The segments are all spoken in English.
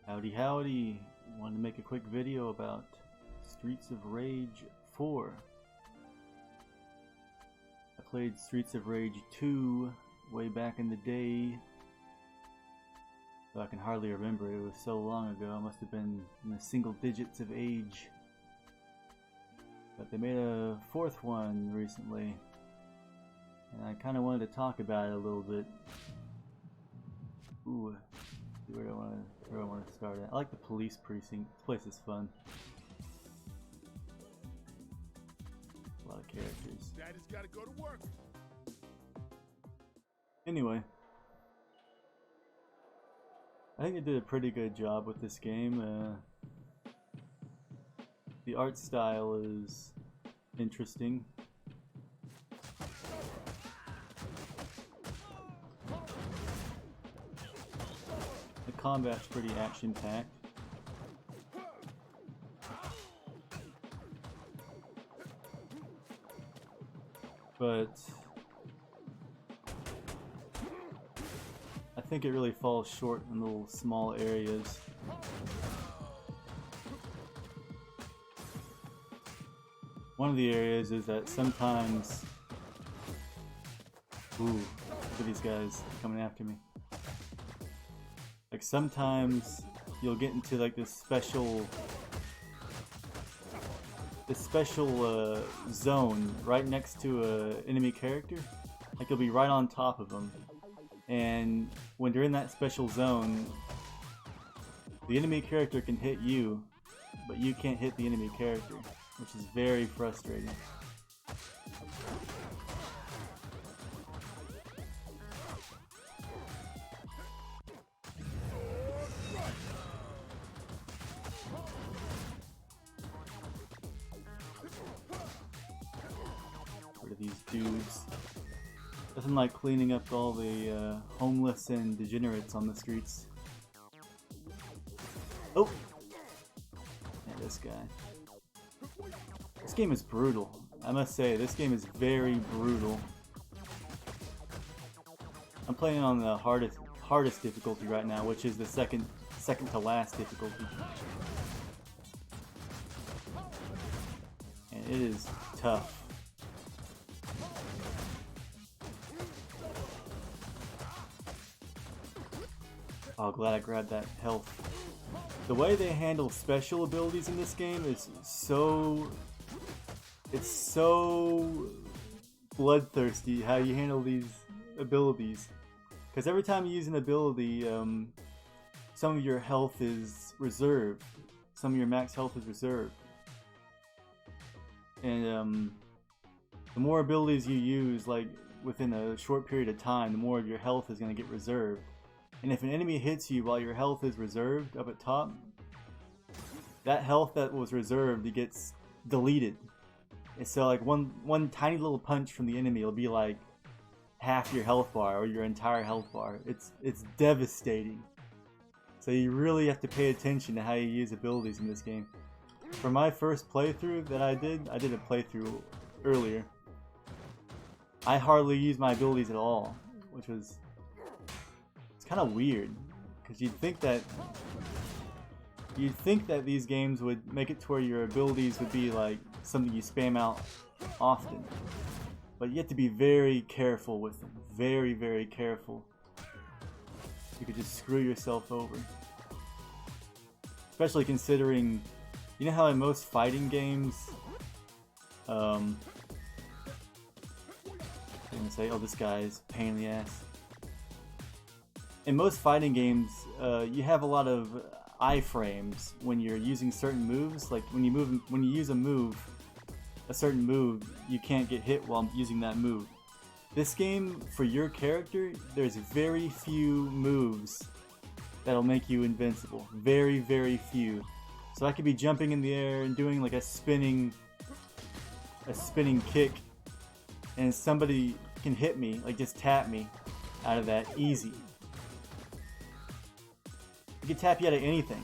Howdy howdy, wanted to make a quick video about Streets of Rage 4. I played Streets of Rage 2 way back in the day, so I can hardly remember, it was so long ago. I must have been in the single digits of age. But they made a fourth one recently, and I kind of wanted to talk about it a little bit. Ooh. Where do I want to start at? I like the police precinct. This place is fun. A lot of characters. Daddy's gotta go to work. Anyway, I think they did a pretty good job with this game. The art style is interesting. Combat's pretty action-packed. But I think it really falls short in little small areas. One of the areas is that sometimes... Ooh, look at these guys coming after me. Like sometimes you'll get into like this special zone right next to a enemy character. Like you'll be right on top of them, and when you're in that special zone, the enemy character can hit you, but you can't hit the enemy character, which is very frustrating. These dudes. Nothing like cleaning up all the homeless and degenerates on the streets. Oh! And this guy. This game is brutal. I must say, this game is very brutal. I'm playing on the hardest difficulty right now, which is the second to last difficulty. And it is tough. Oh, glad I grabbed that health. The way they handle special abilities in this game is so... It's so bloodthirsty how you handle these abilities. Because every time you use an ability, some of your health is reserved. Some of your max health is reserved. And the more abilities you use, like within a short period of time, the more of your health is going to get reserved. And if an enemy hits you while your health is reserved up at top, that health that was reserved, it gets deleted. And so like one tiny little punch from the enemy will be like half your health bar or your entire health bar. It's devastating. So you really have to pay attention to how you use abilities in this game. For my first playthrough that I did a playthrough earlier. I hardly used my abilities at all, which was kind of weird, because you'd think that these games would make it to where your abilities would be like something you spam out often, but you have to be very careful with them. Very, very careful. You could just screw yourself over, especially considering, you know how in most fighting games, I'm gonna say, oh, this guy is a pain in the ass. In most fighting games, you have a lot of iframes when you're using certain moves. Like when you use a certain move, you can't get hit while using that move. This game, for your character, there's very few moves that'll make you invincible. Very, very few. So I could be jumping in the air and doing like a spinning kick, and somebody can hit me, like just tap me out of that easy. He can tap you out of anything.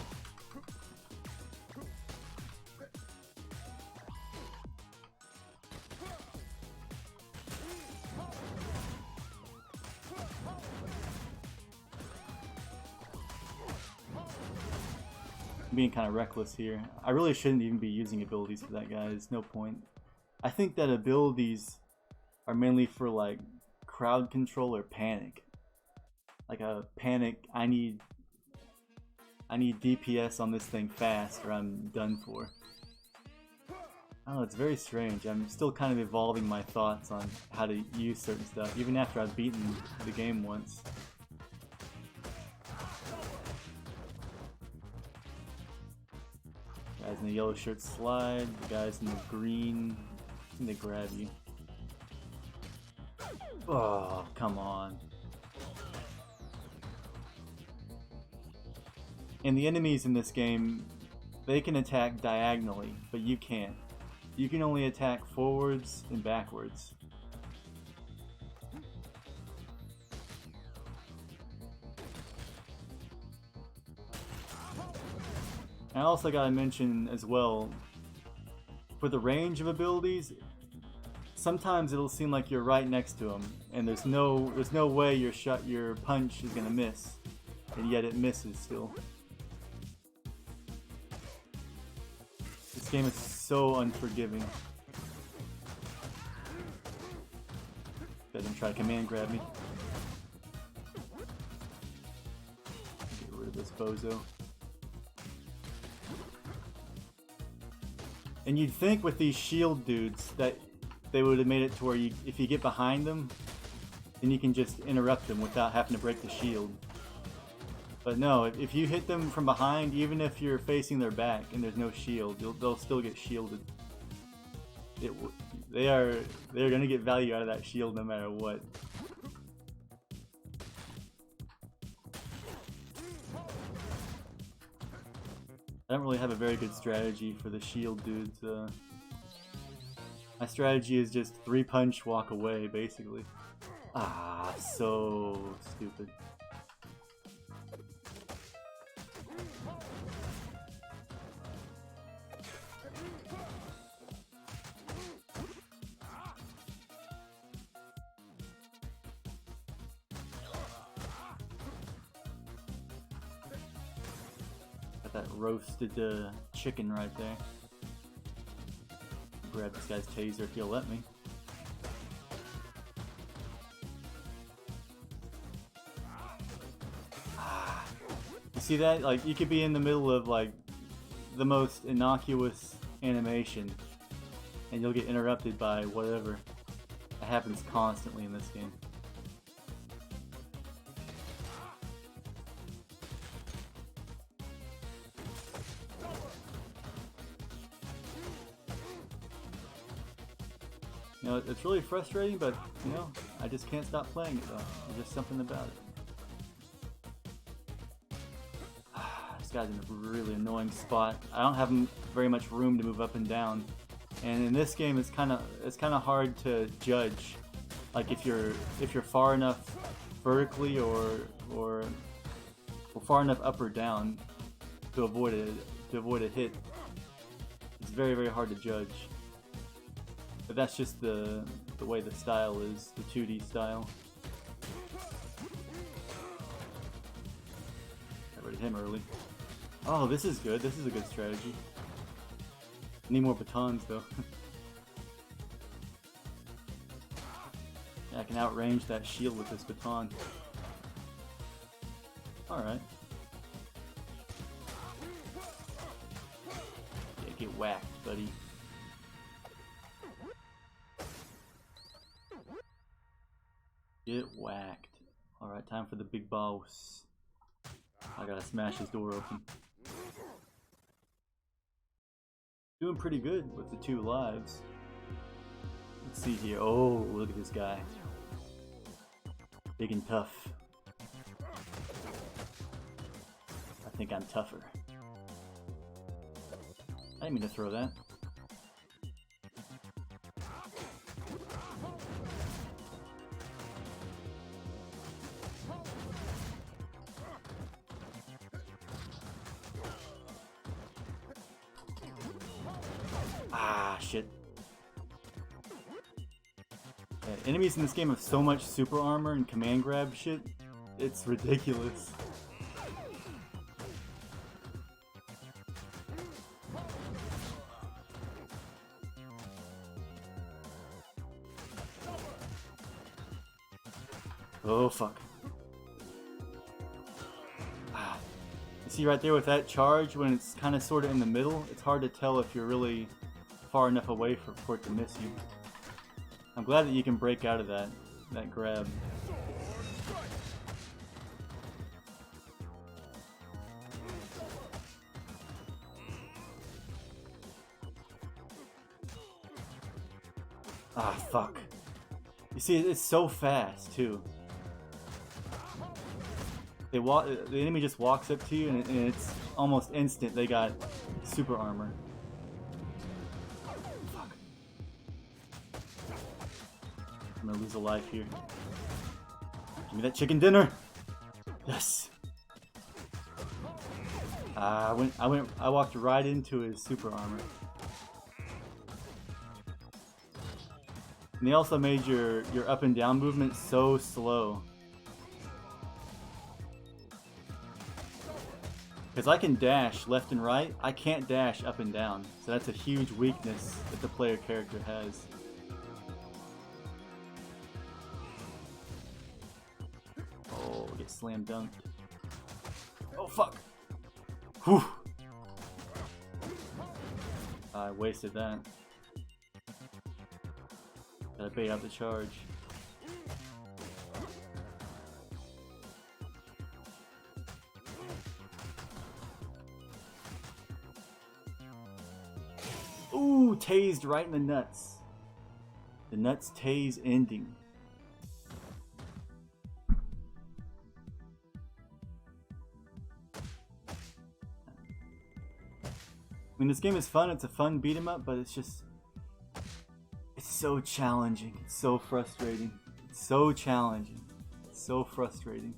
I'm being kind of reckless here. I really shouldn't even be using abilities for that guy. There's no point. I think that abilities are mainly for like crowd control or panic. Like a panic, I need DPS on this thing fast or I'm done for. I don't know, it's very strange. I'm still kind of evolving my thoughts on how to use certain stuff, even after I've beaten the game once. Guys in the yellow shirt slide, the guys in the green, they grab you. Oh, come on. And the enemies in this game, they can attack diagonally, but you can't. You can only attack forwards and backwards. I also gotta mention as well, for the range of abilities, sometimes it'll seem like you're right next to them, and there's no way your punch is gonna miss, and yet it misses still. This game is so unforgiving. Let him try to command grab me. Get rid of this bozo. And you'd think with these shield dudes that they would have made it to where if you get behind them, then you can just interrupt them without having to break the shield. But no, if you hit them from behind, even if you're facing their back and there's no shield, they'll still get shielded. They're gonna get value out of that shield no matter what. I don't really have a very good strategy for the shield dudes. My strategy is just 3-punch, walk away, basically. Ah, so stupid. That roasted chicken right there. Grab this guy's taser if he'll let me. You see that? Like, you could be in the middle of like the most innocuous animation and you'll get interrupted by whatever. That happens constantly in this game. You know, it's really frustrating, but, you know, I just can't stop playing it, though. There's just something about it. This guy's in a really annoying spot. I don't have very much room to move up and down. And in this game, it's kind of hard to judge. Like, if you're far enough vertically or far enough up or down to avoid a hit. It's very, very hard to judge. But that's just the way the style is, the 2D style. Got rid of him early. Oh, this is good. This is a good strategy. Need more batons though. Yeah, I can outrange that shield with this baton. Alright. Yeah, get whacked, buddy. Get whacked. Alright, time for the big boss. I gotta smash his door open. Doing pretty good with the 2 lives. Let's see here. Oh, look at this guy. Big and tough. I think I'm tougher. I didn't mean to throw that. Ah, shit. Yeah, enemies in this game have so much super armor and command grab shit. It's ridiculous. Oh fuck. Ah. You see right there with that charge, when it's kind of sort of in the middle, it's hard to tell if you're really far enough away for it to miss you. I'm glad that you can break out of that grab. Ah, fuck. You see, it's so fast, too. The enemy just walks up to you, and it's almost instant they got super armor. Fuck. I'm gonna lose a life here. Give me that chicken dinner! Yes! I walked right into his super armor. And they also made your up and down movement so slow. Because I can dash left and right, I can't dash up and down. So that's a huge weakness that the player character has. Oh, get slam dunked. Oh fuck! Whew! I wasted that. Gotta bait out the charge. Ooh, tased right in the nuts. The nuts tase ending. I mean, this game is fun. It's a fun beat 'em up, but it's just... it's so challenging. It's so frustrating. It's so challenging. It's so frustrating.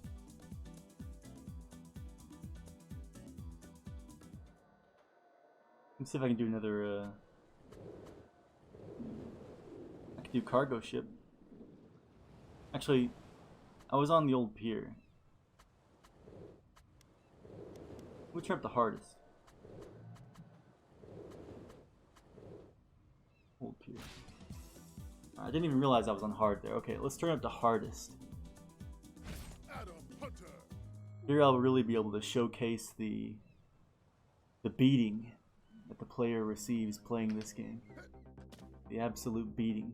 Let me see if I can do another, I can do cargo ship. Actually, I was on the old pier. Which are the hardest? Old pier. I didn't even realize I was on hard there. Okay, let's turn up to hardest. Here I'll really be able to showcase the beating that the player receives playing this game. The absolute beating.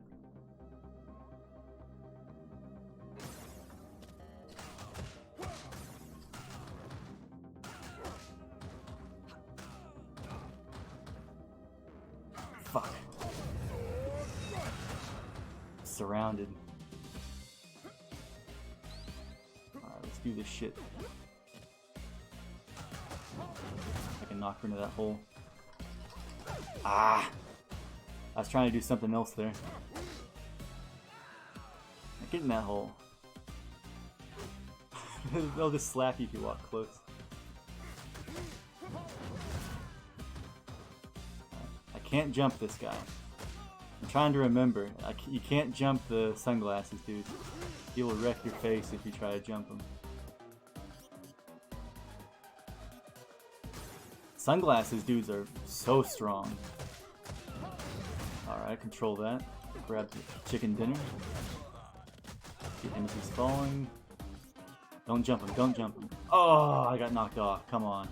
Fuck. Surrounded. Alright, let's do this shit. I can knock her into that hole. Ah! I was trying to do something else there. Get in that hole. They'll just slap you if you walk close. I can't jump this guy. I'm trying to remember. You can't jump the sunglasses, dude. He will wreck your face if you try to jump him. Sunglasses dudes are so strong. Alright, control that. Grab the chicken dinner. Get him as he's falling. Don't jump him, don't jump him. Oh, I got knocked off. Come on.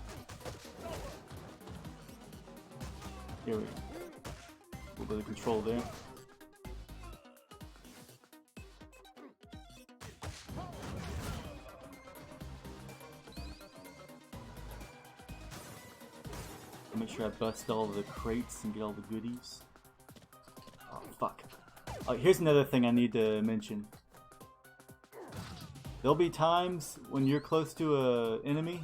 Here we go. A little bit of control there. Make sure I bust all the crates and get all the goodies. Oh, fuck. Oh, here's another thing I need to mention. There'll be times when you're close to an enemy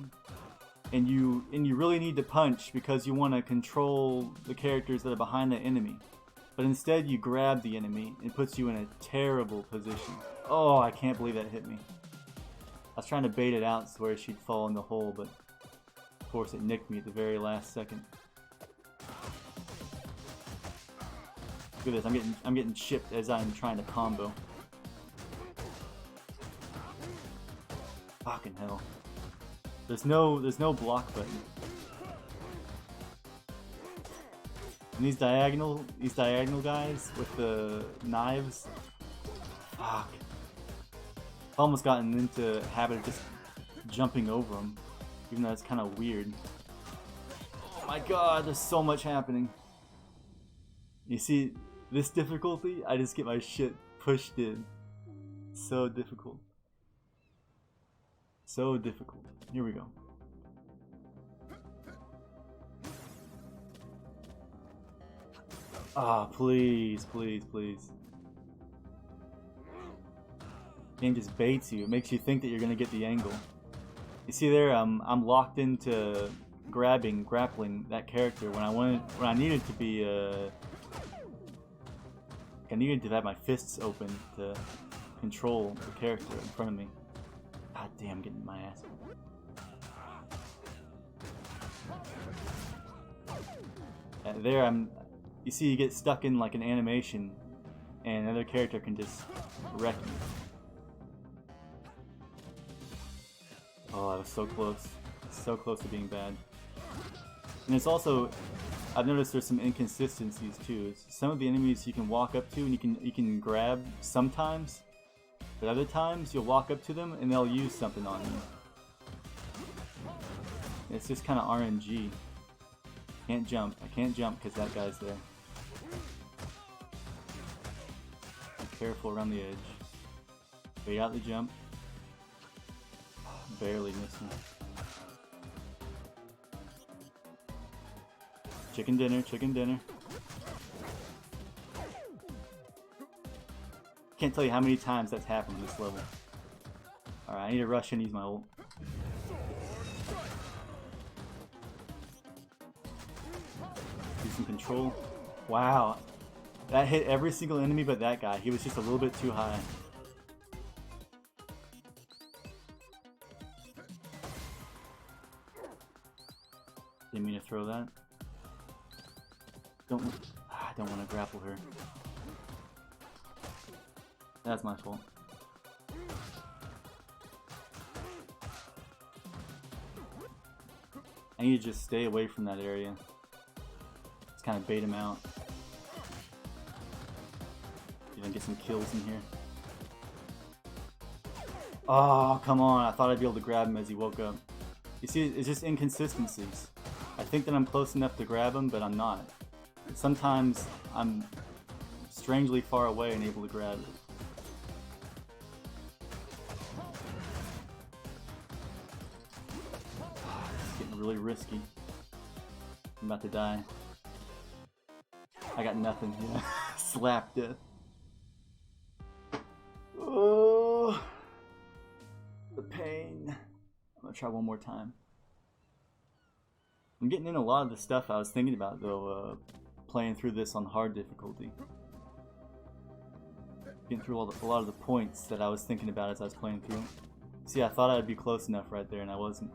and you really need to punch because you want to control the characters that are behind the enemy. But instead you grab the enemy and it puts you in a terrible position. Oh, I can't believe that hit me. I was trying to bait it out so where she'd fall in the hole, but of course it nicked me at the very last second. Look at this, I'm getting chipped as I'm trying to combo. Fucking hell. There's no block button. And these diagonal guys with the knives. Fuck. I've almost gotten into a habit of just jumping over them, even though it's kind of weird. Oh my god, there's so much happening. You see, this difficulty, I just get my shit pushed in. So difficult. So difficult. Here we go. Ah, please, please, please. Game just baits you. It makes you think that you're gonna get the angle. You see there, I'm locked into grappling that character when I needed to be I needed to have my fists open to control the character in front of me. God damn, I'm getting my ass. There, you see, you get stuck in like an animation, and another character can just wreck you. Oh, I was so close. So close to being bad. And it's also, I've noticed there's some inconsistencies too. Some of the enemies you can walk up to and you can grab sometimes, but other times you'll walk up to them and they'll use something on you. It's just kind of RNG. Can't jump. I can't jump because that guy's there. Be careful around the edge. Bait out the jump. Barely missing. Chicken dinner, chicken dinner. Can't tell you how many times that's happened this level. Alright, I need to rush and use my ult. Do some control. Wow. That hit every single enemy but that guy. He was just a little bit too high. Didn't mean to throw that. I don't want to grapple her. That's my fault. I need to just stay away from that area. Just kind of bait him out. Even get some kills in here. Oh, come on. I thought I'd be able to grab him as he woke up. You see, it's just inconsistencies. I think that I'm close enough to grab him, but I'm not. Sometimes I'm strangely far away and able to grab it. It's getting really risky. I'm about to die. I got nothing. Yeah. Slap death. Oh, the pain. I'm gonna try one more time. I'm getting in a lot of the stuff I was thinking about though, playing through this on hard difficulty. Getting through a lot of the points that I was thinking about as I was playing through. See, I thought I'd be close enough right there and I wasn't.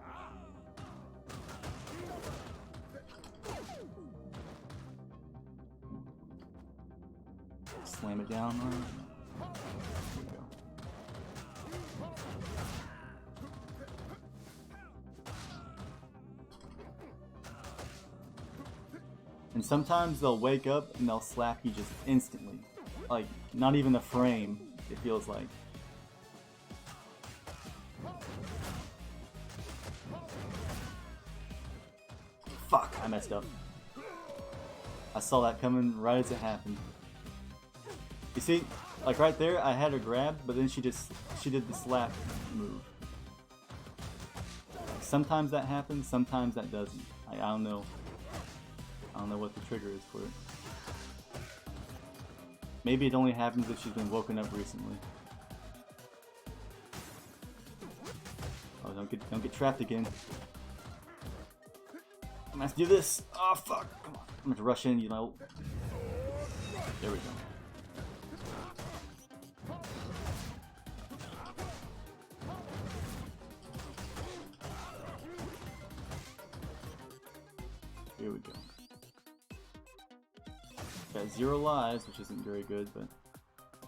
Slam it down. There we go. And sometimes they'll wake up and they'll slap you just instantly. Like, not even a frame, it feels like. Fuck, I messed up. I saw that coming right as it happened. You see, like right there, I had her grabbed, but then she did the slap move. Sometimes that happens, sometimes that doesn't. I don't know. I don't know what the trigger is for it. Maybe it only happens if she's been woken up recently. Oh, don't get trapped again. I'm gonna have to do this. Oh fuck! Come on. I'm gonna have to rush in. You know. There we go. Here we go. Got 0 lives, which isn't very good, but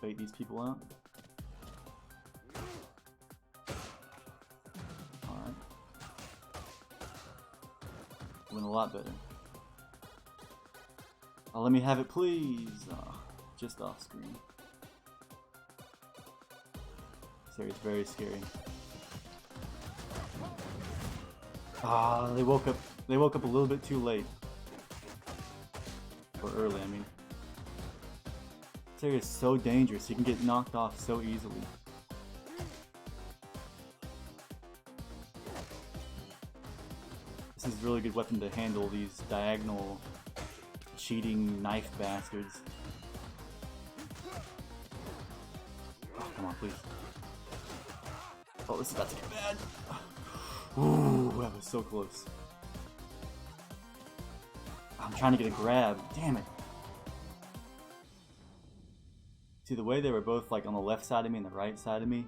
bait these people out. Alright. Doing a lot better. Oh, let me have it, please! Oh, just off screen. This area is very scary. Ah, they woke up. They woke up a little bit too late. Or early, I mean. This area is so dangerous. You can get knocked off so easily. This is a really good weapon to handle these diagonal cheating knife bastards. Oh, come on, please. Oh, this is about to get bad. Ooh, that was so close. I'm trying to get a grab. Damn it. See, the way they were both like on the left side of me and the right side of me,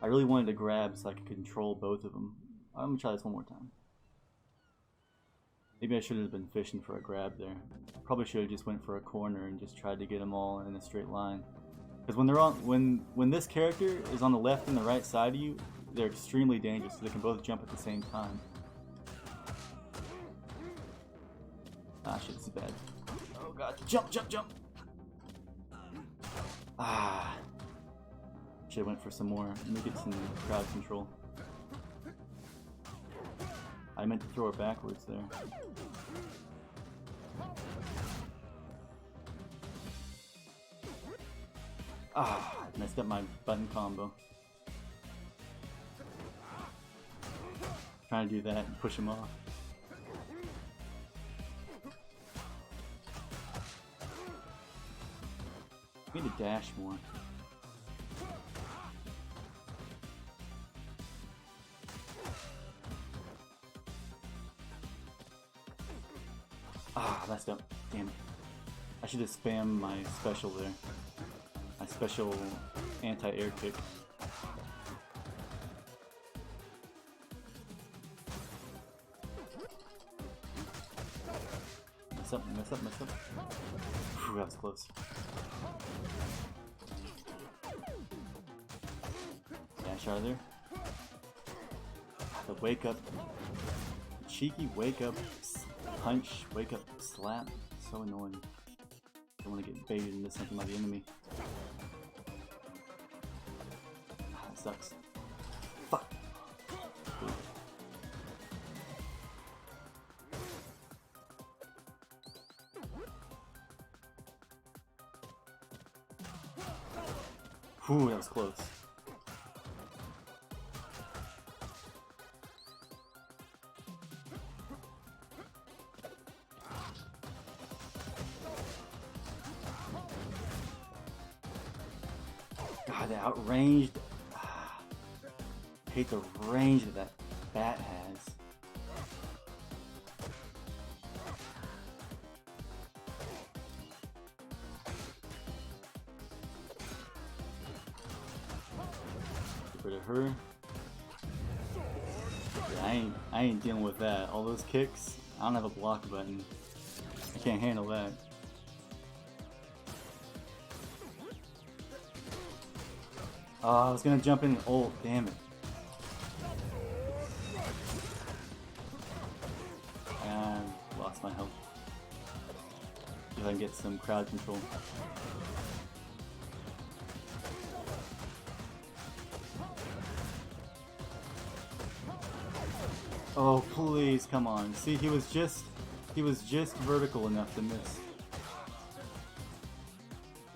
I really wanted to grab so I could control both of them. I'm gonna try this one more time. Maybe I should have been fishing for a grab there. Probably should have just went for a corner and just tried to get them all in a straight line. Because when they're on, when this character is on the left and the right side of you, they're extremely dangerous. So they can both jump at the same time. Ah, shit, this is bad. Oh god, jump, jump, jump! Ah, should have went for some more. Let me get some crowd control. I meant to throw her backwards there. Ah, I messed up my button combo. Trying to do that and push him off. I need to dash more. Ah, messed up. Damn it. I should have spammed my special there. My special anti-air kick. Mess up, mess up, mess up. Whew, that was close. Dash out of there. The wake up. Cheeky wake up. Punch, wake up, slap. So annoying. Don't want to get baited into something by the enemy. Ah, that sucks. Fuck. Whew, that was close. God, the outranged. Ah, I hate the range that that bat has. Get rid of her. Yeah, I ain't dealing with that. All those kicks. I don't have a block button. I can't handle that. Oh, I was gonna jump in and ult, damn it. And lost my health. See if I can get some crowd control. Oh, please, come on. See, he was just vertical enough to miss.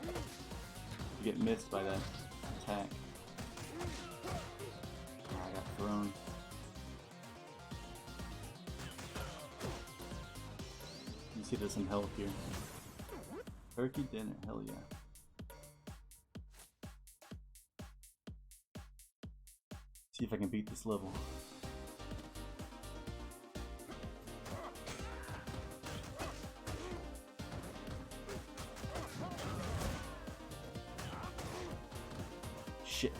You get missed by that attack. Oh, I got thrown. You see there's some health here. Turkey dinner, hell yeah. See if I can beat this level. Shit.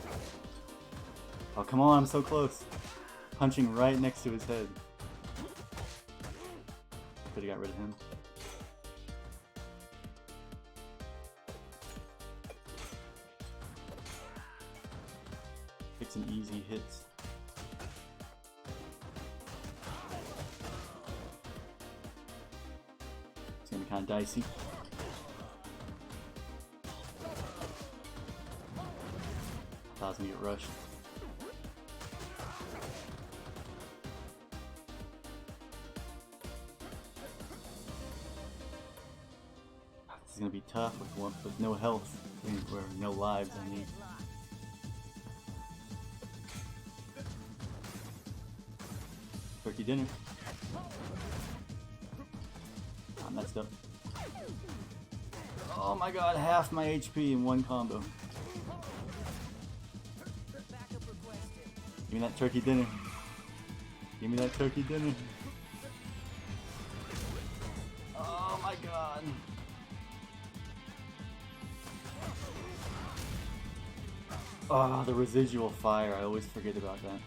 Oh, come on, I'm so close. Punching right next to his head. Could've got rid of him. Take some easy hits. It's gonna be kinda dicey. I was gonna get rushed. This is gonna be tough with no health, or no lives, I mean. Turkey dinner. I messed up. Oh my god, half my HP in one combo. Give me that turkey dinner. Give me that turkey dinner. Oh my god. Oh, the residual fire. I always forget about that.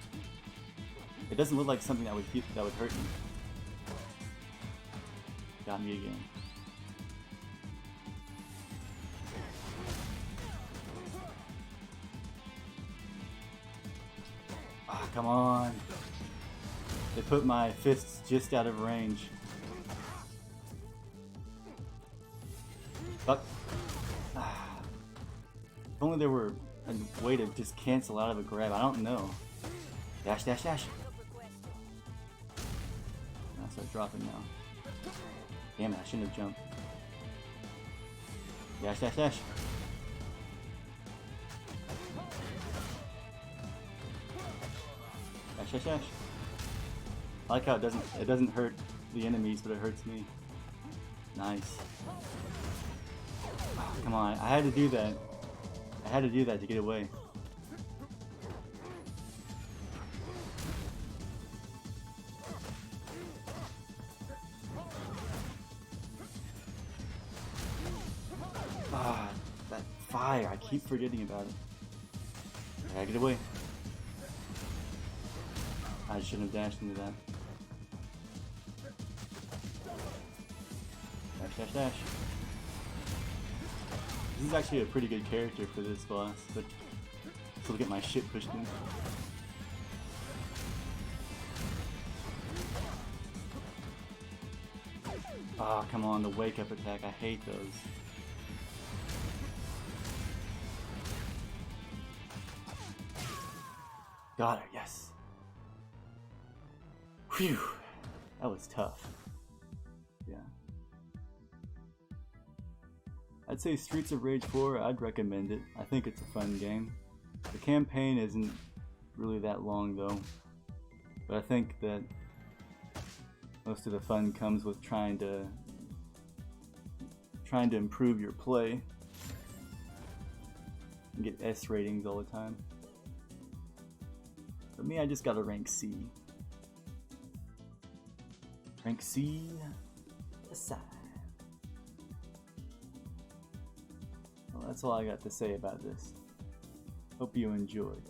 It doesn't look like something that would hurt me. Got me again. Ah, oh, come on. They put my fists just out of range. Fuck. Ah. If only there were a way to just cancel out of a grab. I don't know. Dash, dash, dash. I start dropping now. Damn it, I shouldn't have jumped. Dash, dash, dash. Dash, dash, dash. I like how it doesn't hurt the enemies, but it hurts me. Nice. Oh, come on, I had to do that. I had to do that to get away. Ah, that fire, I keep forgetting about it. I gotta get away. I shouldn't have dashed into that. Dash, dash, dash. This is actually a pretty good character for this boss, but still get my shit pushed in. Ah, oh, come on, the wake up attack, I hate those. Got her, yes. Phew, that was tough. Yeah. I'd say Streets of Rage 4, I'd recommend it. I think it's a fun game. The campaign isn't really that long though, but I think that most of the fun comes with trying to improve your play and get S ratings all the time. For me, I just got a rank C. Rank C aside. Well, that's all I got to say about this. Hope you enjoyed.